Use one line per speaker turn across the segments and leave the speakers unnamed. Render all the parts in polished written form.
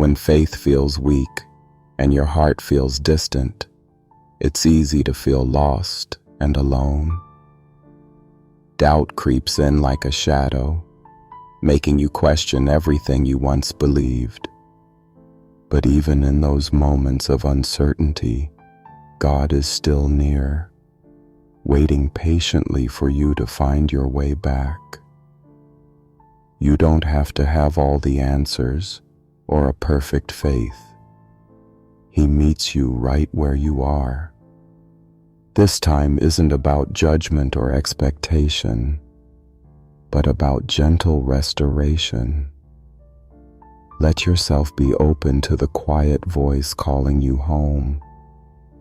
When faith feels weak and your heart feels distant, it's easy to feel lost and alone. Doubt creeps in like a shadow, making you question everything you once believed. But even in those moments of uncertainty, God is still near, waiting patiently for you to find your way back. You don't have to have all the answers or a perfect faith. He meets you right where you are. This time isn't about judgment or expectation, but about gentle restoration. Let yourself be open to the quiet voice calling you home,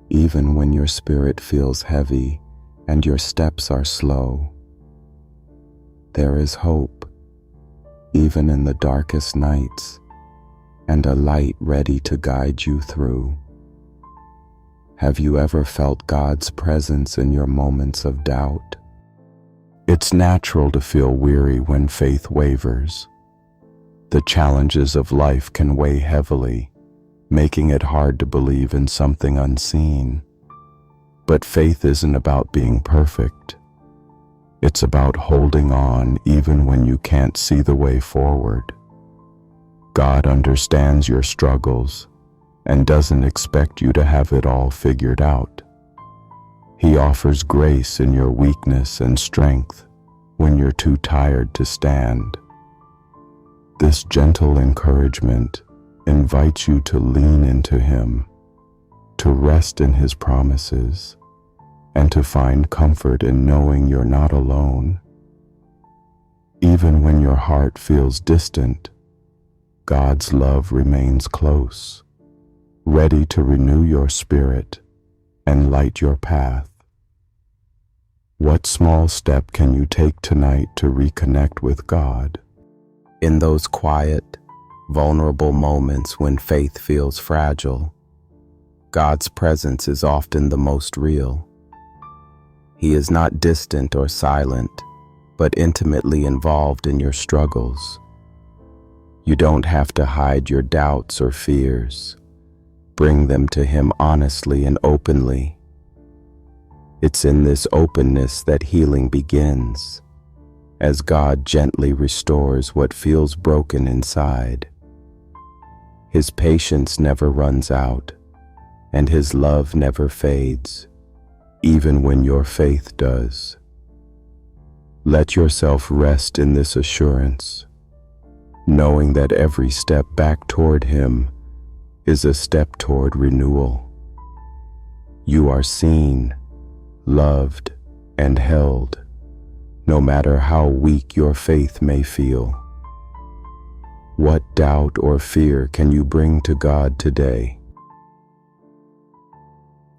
even when your spirit feels heavy and your steps are slow. There is hope, even in the darkest nights, and a light ready to guide you through. Have you ever felt God's presence in your moments of doubt? It's natural to feel weary when faith wavers. The challenges of life can weigh heavily, making it hard to believe in something unseen. But faith isn't about being perfect. It's about holding on even when you can't see the way forward. God understands your struggles and doesn't expect you to have it all figured out. He offers grace in your weakness and strength when you're too tired to stand. This gentle encouragement invites you to lean into Him, to rest in His promises, and to find comfort in knowing you're not alone. Even when your heart feels distant, God's love remains close, ready to renew your spirit and light your path. What small step can you take tonight to reconnect with God? In those quiet, vulnerable moments when faith feels fragile, God's presence is often the most real. He is not distant or silent, but intimately involved in your struggles. You don't have to hide your doubts or fears. Bring them to Him honestly and openly. It's in this openness that healing begins, as God gently restores what feels broken inside. His patience never runs out, and His love never fades, even when your faith does. Let yourself rest in this assurance, knowing that every step back toward Him is a step toward renewal. You are seen, loved, and held, no matter how weak your faith may feel. What doubt or fear can you bring to God today?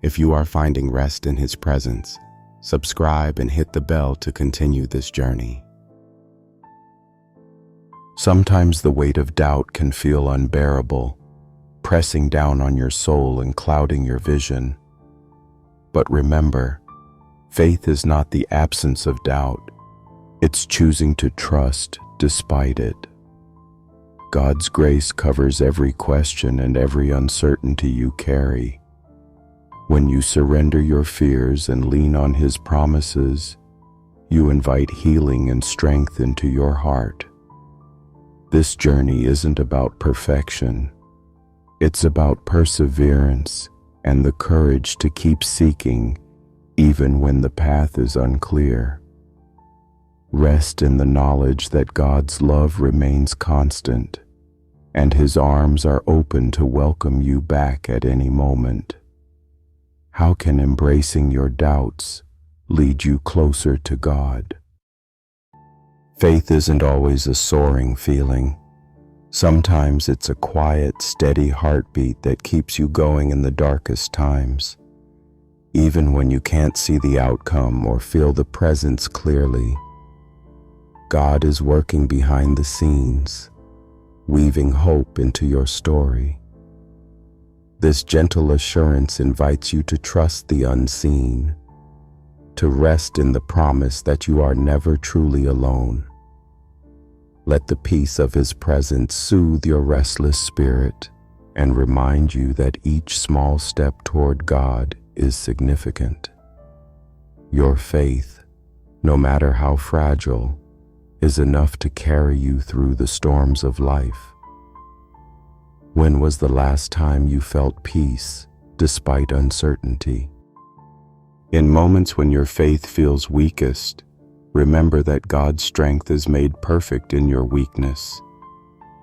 If you are finding rest in His presence, subscribe and hit the bell to continue this journey. Sometimes the weight of doubt can feel unbearable, pressing down on your soul and clouding your vision. But remember, faith is not the absence of doubt. It's choosing to trust despite it. God's grace covers every question and every uncertainty you carry. When you surrender your fears and lean on His promises, you invite healing and strength into your heart. This journey isn't about perfection. It's about perseverance and the courage to keep seeking even when the path is unclear. Rest in the knowledge that God's love remains constant, and His arms are open to welcome you back at any moment. How can embracing your doubts lead you closer to God? Faith isn't always a soaring feeling. Sometimes it's a quiet, steady heartbeat that keeps you going in the darkest times. Even when you can't see the outcome or feel the presence clearly, God is working behind the scenes, weaving hope into your story. This gentle assurance invites you to trust the unseen, to rest in the promise that you are never truly alone. Let the peace of His presence soothe your restless spirit and remind you that each small step toward God is significant. Your faith, no matter how fragile, is enough to carry you through the storms of life. When was the last time you felt peace despite uncertainty? In moments when your faith feels weakest, remember that God's strength is made perfect in your weakness.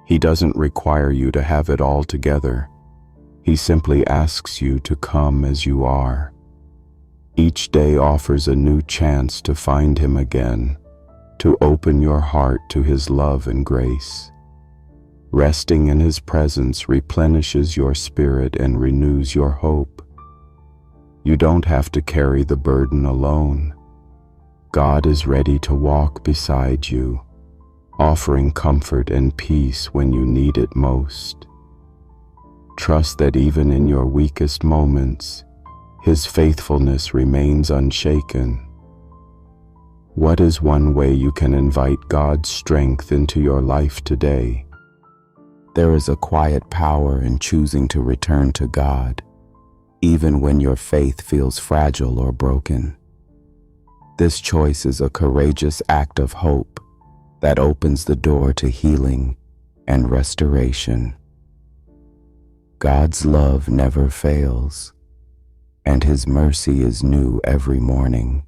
He doesn't require you to have it all together. He simply asks you to come as you are. Each day offers a new chance to find Him again, to open your heart to His love and grace. Resting in His presence replenishes your spirit and renews your hope. You don't have to carry the burden alone. God is ready to walk beside you, offering comfort and peace when you need it most. Trust that even in your weakest moments, His faithfulness remains unshaken. What is one way you can invite God's strength into your life today? There is a quiet power in choosing to return to God, even when your faith feels fragile or broken. This choice is a courageous act of hope that opens the door to healing and restoration. God's love never fails, and His mercy is new every morning.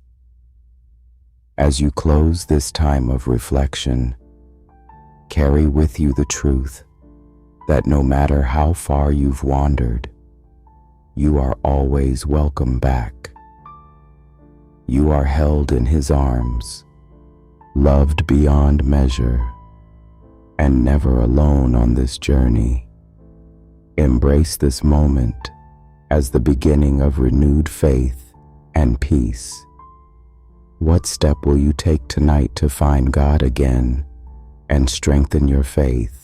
As you close this time of reflection, carry with you the truth that no matter how far you've wandered, you are always welcome back. You are held in His arms, loved beyond measure, and never alone on this journey. Embrace this moment as the beginning of renewed faith and peace. What step will you take tonight to find God again and strengthen your faith?